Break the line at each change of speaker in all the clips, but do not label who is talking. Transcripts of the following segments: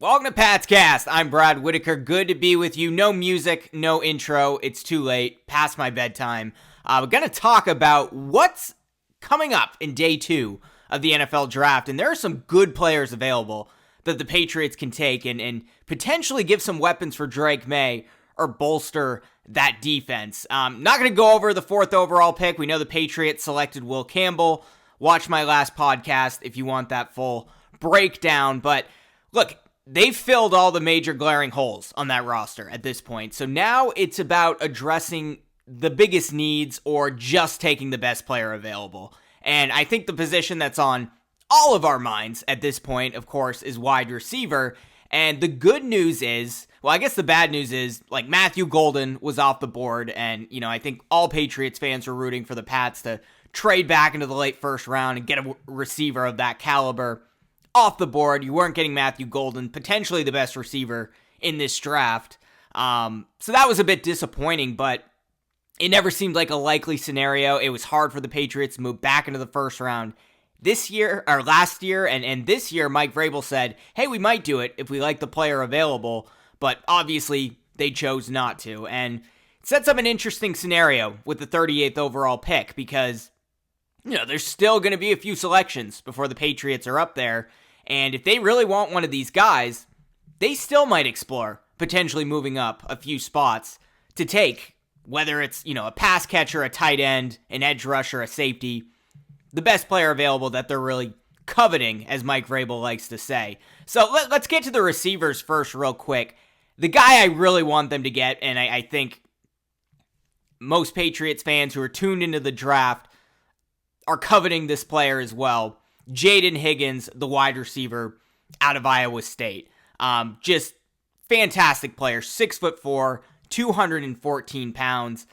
Welcome to Pat's Cast. I'm Brad Whitaker. Good to be with you. No music, no intro. It's too late. Past my bedtime. We're going to talk about what's coming up in day 2 of the NFL draft. And there are some good players available that the Patriots can take and potentially give some weapons for Drake May or bolster that defense. Not going to go over the 4th overall pick. We know the Patriots selected Will Campbell. Watch my last podcast if you want that full breakdown. But look, they've filled all the major glaring holes on that roster at this point. So now it's about addressing the biggest needs or just taking the best player available. And I think the position that's on all of our minds at this point, of course, is wide receiver. And the good news is, well, I guess the bad news is, like, Matthew Golden was off the board. And, you know, I think all Patriots fans were rooting for the Pats to trade back into the late first round and get a receiver of that caliber off the board. You weren't getting Matthew Golden, potentially the best receiver in this draft. So that was a bit disappointing, but it never seemed like a likely scenario. It was hard for the Patriots to move back into the first round this year, or last year, and this year Mike Vrabel said, hey, we might do it if we like the player available, but obviously they chose not to. And it sets up an interesting scenario with the 38th overall pick because, you know, there's still going to be a few selections before the Patriots are up there. And if they really want one of these guys, they still might explore potentially moving up a few spots to take, whether it's, you know, a pass catcher, a tight end, an edge rusher, a safety, the best player available that they're really coveting, as Mike Vrabel likes to say. So let's get to the receivers first real quick. The guy I really want them to get, and I think most Patriots fans who are tuned into the draft are coveting this player as well. Jaden Higgins, the wide receiver out of Iowa State. Just fantastic player, 6'4", 214 pounds.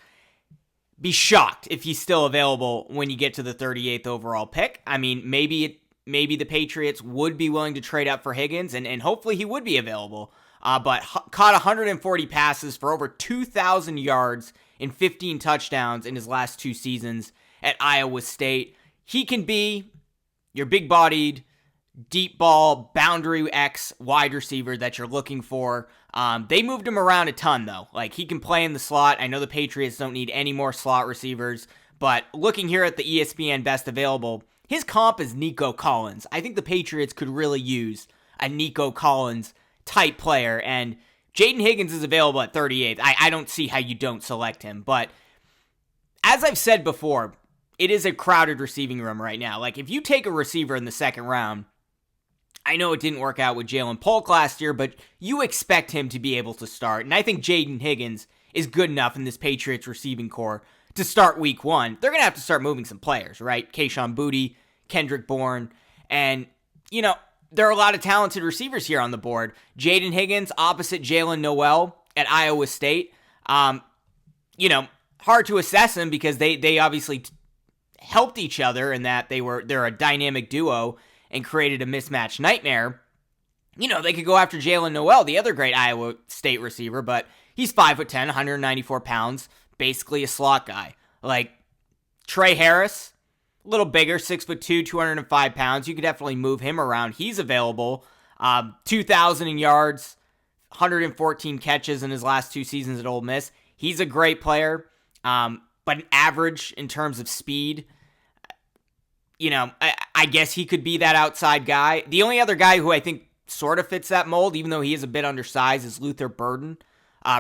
Be shocked if he's still available when you get to the 38th overall pick. I mean, maybe the Patriots would be willing to trade up for Higgins, and hopefully he would be available. But caught 140 passes for over 2,000 yards and 15 touchdowns in his last 2 seasons at Iowa State. He can be your big-bodied, deep ball, boundary X wide receiver that you're looking for. They moved him around a ton, though. Like, he can play in the slot. I know the Patriots don't need any more slot receivers, but looking here at the ESPN best available, his comp is Nico Collins. I think the Patriots could really use a Nico Collins type player, and Jaden Higgins is available at 38th. I don't see how you don't select him, but as I've said before, it is a crowded receiving room right now. Like, if you take a receiver in the second round, I know it didn't work out with Jalen Polk last year, but you expect him to be able to start. And I think Jaden Higgins is good enough in this Patriots receiving core to start week 1. They're going to have to start moving some players, right? Kayshon Boutte, Kendrick Bourne, and, you know, there are a lot of talented receivers here on the board. Jaden Higgins opposite Jalen Noel at Iowa State. You know, hard to assess them because they obviously helped each other in that they're a dynamic duo and created a mismatch nightmare. You know, they could go after Jalen Noel, the other great Iowa State receiver, but he's 5'10", 194 pounds, basically a slot guy. Like, Trey Harris, a little bigger, 6'2", 205 pounds. You could definitely move him around. He's available. 2,000 in yards, 114 catches in his last 2 seasons at Ole Miss. He's a great player, but an average in terms of speed. You know, I guess he could be that outside guy. The only other guy who I think sort of fits that mold, even though he is a bit undersized, is Luther Burden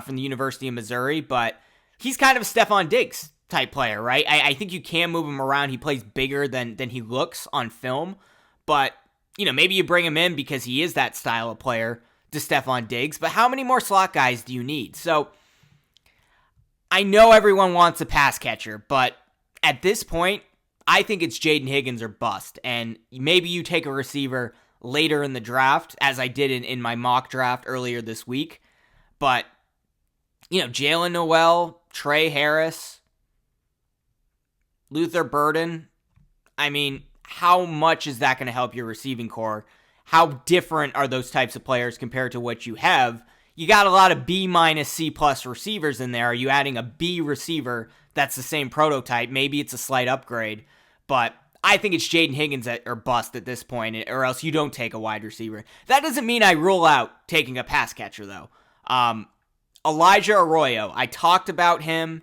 from the University of Missouri. But he's kind of a Stephon Diggs type player, right? I think you can move him around. He plays bigger than he looks on film. But, you know, maybe you bring him in because he is that style of player to Stephon Diggs. But how many more slot guys do you need? So I know everyone wants a pass catcher, but at this point, I think it's Jaden Higgins or bust. And maybe you take a receiver later in the draft, as I did in my mock draft earlier this week. But, you know, Jalen Noel, Trey Harris, Luther Burden, I mean, how much is that going to help your receiving core? How different are those types of players compared to what you have? You got a lot of B minus C plus receivers in there. Are you adding a B receiver that's the same prototype? Maybe it's a slight upgrade, but I think it's Jaden Higgins or bust at this point, or else you don't take a wide receiver. That doesn't mean I rule out taking a pass catcher, though. Elijah Arroyo, I talked about him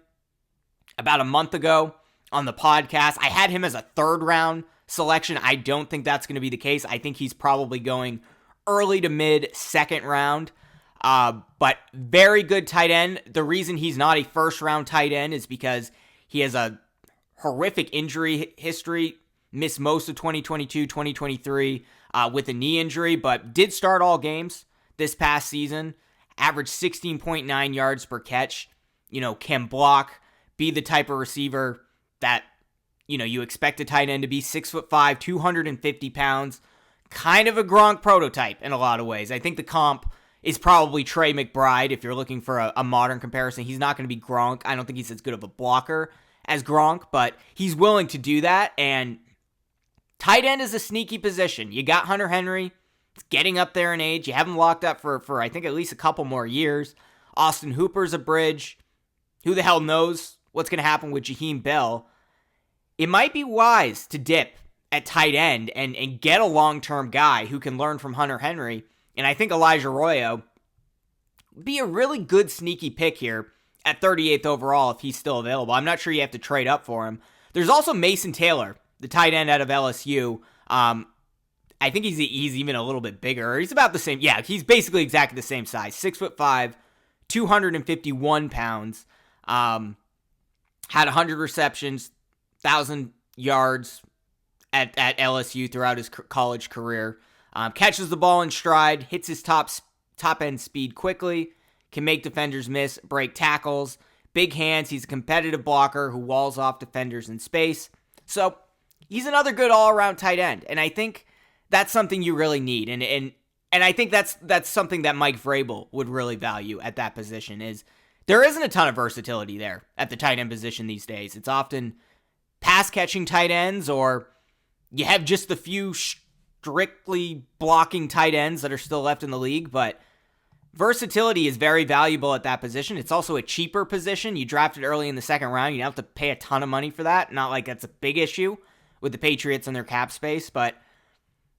about a month ago on the podcast. I had him as a third-round selection. I don't think that's going to be the case. I think he's probably going early to mid-second round. But very good tight end. The reason he's not a first-round tight end is because he has a horrific injury history. Missed most of 2022, 2023 with a knee injury, but did start all games this past season. Averaged 16.9 yards per catch. Can block, be the type of receiver that, you expect a tight end to be. 6'5", 250 pounds. Kind of a Gronk prototype in a lot of ways. I think the comp is probably Trey McBride if you're looking for a modern comparison. He's not going to be Gronk. I don't think he's as good of a blocker as Gronk, but he's willing to do that, and tight end is a sneaky position. You got Hunter Henry. It's getting up there in age. You have him locked up for I think, at least a couple more years. Austin Hooper's a bridge. Who the hell knows what's going to happen with Jaheim Bell? It might be wise to dip at tight end and get a long-term guy who can learn from Hunter Henry. And I think Elijah Arroyo would be a really good sneaky pick here at 38th overall if he's still available. I'm not sure you have to trade up for him. There's also Mason Taylor, the tight end out of LSU. I think he's even a little bit bigger. He's about the same. Yeah, he's basically exactly the same size. 6'5", 251 pounds. Had 100 receptions, 1,000 yards at LSU throughout his college career. Catches the ball in stride, hits his top end speed quickly, can make defenders miss, break tackles, big hands. He's a competitive blocker who walls off defenders in space. So he's another good all-around tight end, and I think that's something you really need. And I think that's something that Mike Vrabel would really value at that position. Is there isn't a ton of versatility there at the tight end position these days. It's often pass-catching tight ends, or you have just the few strictly blocking tight ends that are still left in the league, but versatility is very valuable at that position. It's also a cheaper position. You draft it early in the second round. You don't have to pay a ton of money for that. Not like that's a big issue with the Patriots and their cap space, but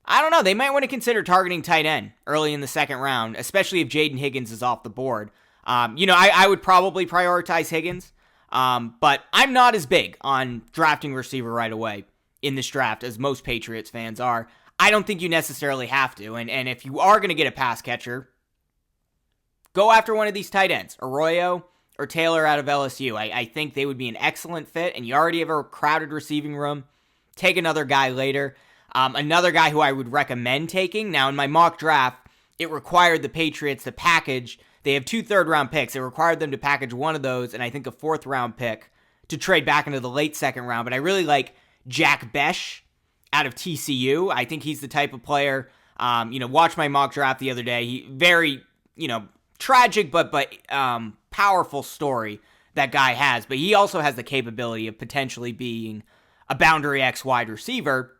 I don't know. They might want to consider targeting tight end early in the second round, especially if Jaden Higgins is off the board. I would probably prioritize Higgins, but I'm not as big on drafting receiver right away in this draft as most Patriots fans are. I don't think you necessarily have to, and if you are going to get a pass catcher, go after one of these tight ends, Arroyo or Taylor out of LSU. I think they would be an excellent fit, and you already have a crowded receiving room. Take another guy later. Another guy who I would recommend taking. Now, in my mock draft, it required the Patriots to package. They have 2 third-round picks. It required them to package one of those, and I think a 4th-round pick to trade back into the late second round. But I really like Jack Besh out of TCU. I think he's the type of player, watch my mock draft the other day. He very, tragic but powerful story that guy has. But he also has the capability of potentially being a boundary X wide receiver.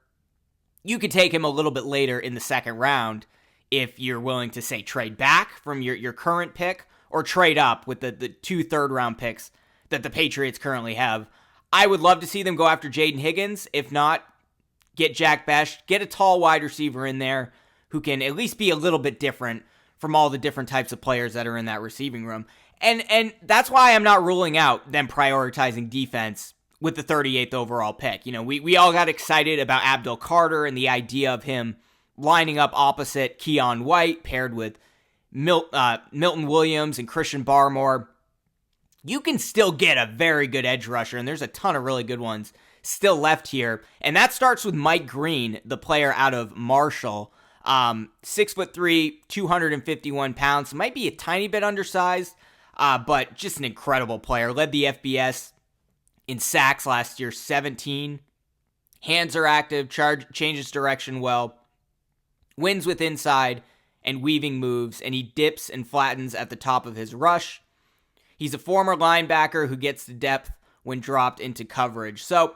You could take him a little bit later in the second round if you're willing to, say, trade back from your current pick or trade up with the 2 third-round picks that the Patriots currently have. I would love to see them go after Jaden Higgins. If not, get Jack Besh. Get a tall wide receiver in there who can at least be a little bit different from all the different types of players that are in that receiving room. And that's why I'm not ruling out them prioritizing defense with the 38th overall pick. We all got excited about Abdul Carter and the idea of him lining up opposite Keon White, paired with Milton Williams and Christian Barmore. You can still get a very good edge rusher, and there's a ton of really good ones still left here. And that starts with Mike Green, the player out of Marshall. 6'3", 251 pounds. Might be a tiny bit undersized, but just an incredible player. Led the FBS in sacks last year, 17. Hands are active, changes direction well. Wins with inside and weaving moves, and he dips and flattens at the top of his rush. He's a former linebacker who gets the depth when dropped into coverage. So,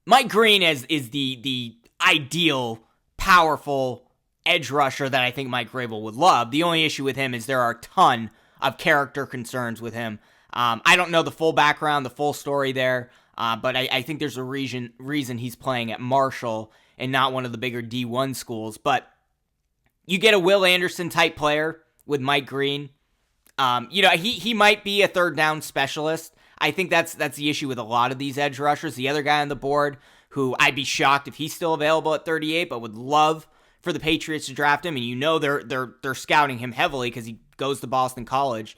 Mike Green is the ideal, powerful edge rusher that I think Mike Vrabel would love. The only issue with him is there are a ton of character concerns with him. I don't know the full background, the full story there. But I think there's a reason he's playing at Marshall and not one of the bigger D1 schools. But you get a Will Anderson type player with Mike Green. He might be a third down specialist. I think that's the issue with a lot of these edge rushers. The other guy on the board, who I'd be shocked if he's still available at 38, but would love for the Patriots to draft him, and they're scouting him heavily because he goes to Boston College.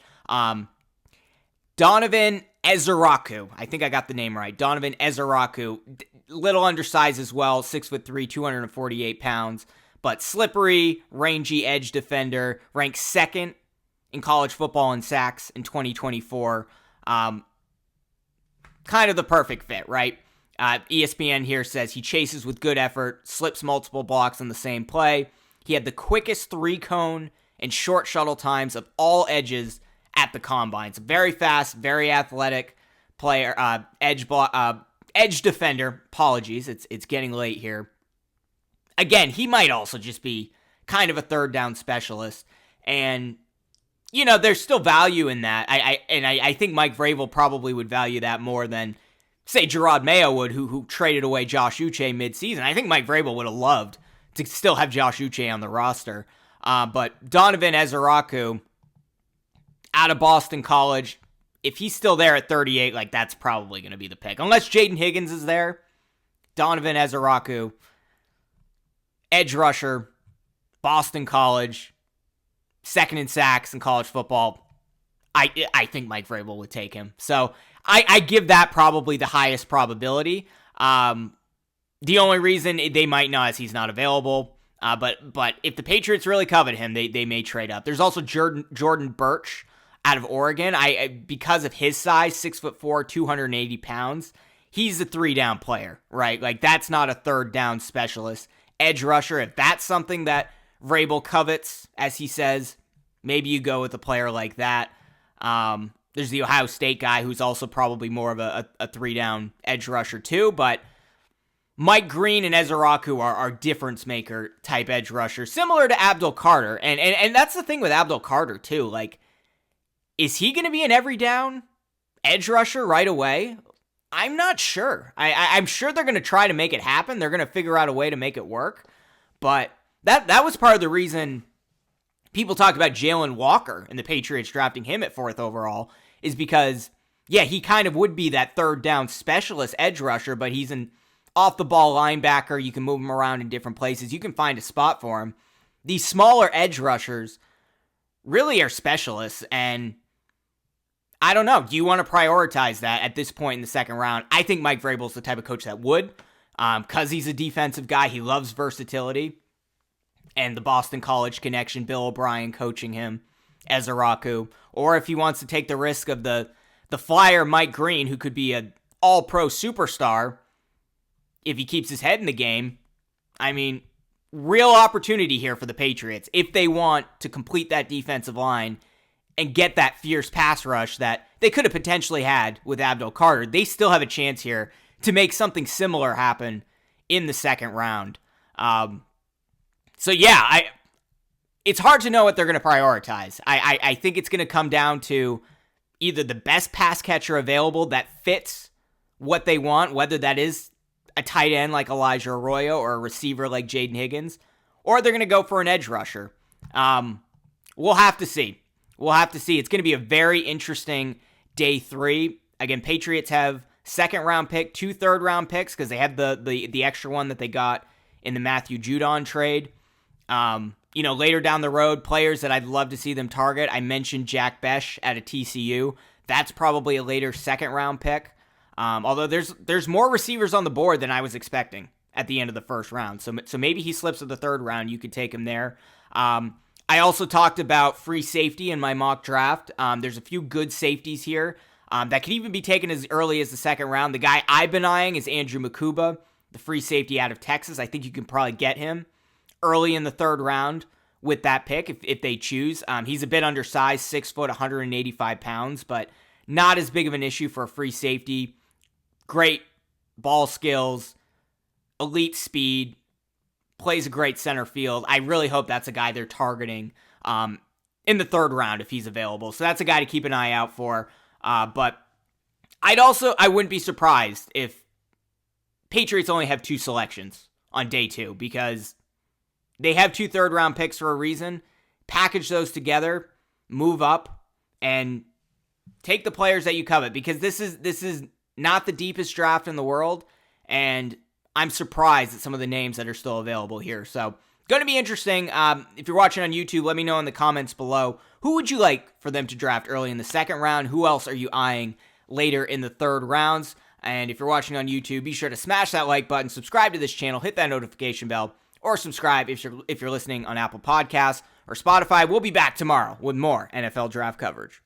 Donovan Ezeraku. I think I got the name right. Donovan Ezeraku. Little undersized as well, 6'3", 248 pounds, but slippery, rangy edge defender, ranked second in college football in sacks in 2024. Kind of the perfect fit, right? ESPN here says he chases with good effort, slips multiple blocks on the same play. He had the quickest 3-cone and short shuttle times of all edges at the combines. Very fast, very athletic player, edge defender. Apologies, it's getting late here. Again, he might also just be kind of a third down specialist, and there's still value in that. I think Mike Vrabel probably would value that more than, say, Gerard Mayo would, who traded away Josh Uche midseason. I think Mike Vrabel would have loved to still have Josh Uche on the roster. But Donovan Ezeraku, out of Boston College, if he's still there at 38, that's probably going to be the pick. Unless Jaden Higgins is there, Donovan Ezeraku, edge rusher, Boston College, second in sacks in college football. I think Mike Vrabel would take him. So I give that probably the highest probability. The only reason they might not is he's not available. But if the Patriots really covet him, they may trade up. There's also Jordan Birch out of Oregon. Because of his size, 6'4", 280 pounds, he's a 3-down player, right? That's not a third down specialist. Edge rusher, if that's something that Vrabel covets, as he says, maybe you go with a player like that. There's the Ohio State guy who's also probably more of a 3-down edge rusher too, but Mike Green and Ezeraku are difference maker type edge rushers, similar to Abdul Carter. And that's the thing with Abdul Carter too. Is he going to be an every down edge rusher right away? I'm not sure. I'm sure they're going to try to make it happen. They're going to figure out a way to make it work. But that was part of the reason people talked about Jalen Walker and the Patriots drafting him at 4th overall, is because, yeah, he kind of would be that third down specialist edge rusher, but he's an off-the-ball linebacker. You can move him around in different places. You can find a spot for him. These smaller edge rushers really are specialists, and I don't know. Do you want to prioritize that at this point in the second round? I think Mike Vrabel's the type of coach that would, because he's a defensive guy. He loves versatility. And the Boston College connection, Bill O'Brien coaching him, Ezeraku. Or if he wants to take the risk of the flyer Mike Green, who could be an all-pro superstar if he keeps his head in the game. I mean, real opportunity here for the Patriots if they want to complete that defensive line and get that fierce pass rush that they could have potentially had with Abdul Carter. They still have a chance here to make something similar happen in the second round. So yeah, it's hard to know what they're going to prioritize. I think it's going to come down to either the best pass catcher available that fits what they want, whether that is a tight end like Elijah Arroyo or a receiver like Jaden Higgins, or they're going to go for an edge rusher. We'll have to see. It's going to be a very interesting day 3. Again, Patriots have second round pick, 2 third round picks because they have the extra one that they got in the Matthew Judon trade. Later down the road, players that I'd love to see them target. I mentioned Jack Besh at a TCU. That's probably a later second round pick. Although there's more receivers on the board than I was expecting at the end of the first round. So maybe he slips to the third round. You could take him there. I also talked about free safety in my mock draft. There's a few good safeties here that could even be taken as early as the second round. The guy I've been eyeing is Andrew Makuba, the free safety out of Texas. I think you can probably get him early in the third round with that pick if they choose. He's a bit undersized, 6 foot, 185 pounds, but not as big of an issue for a free safety. Great ball skills, elite speed, plays a great center field. I really hope that's a guy they're targeting in the third round if he's available. So that's a guy to keep an eye out for. But I wouldn't be surprised if Patriots only have 2 selections on day 2 because they have 2 third-round picks for a reason. Package those together, move up, and take the players that you covet because this is not the deepest draft in the world, and I'm surprised at some of the names that are still available here. So, going to be interesting. If you're watching on YouTube, let me know in the comments below. Who would you like for them to draft early in the 2nd round? Who else are you eyeing later in the 3rd rounds? And if you're watching on YouTube, be sure to smash that like button, subscribe to this channel, hit that notification bell, or subscribe if you're listening on Apple Podcasts or Spotify. We'll be back tomorrow with more NFL draft coverage.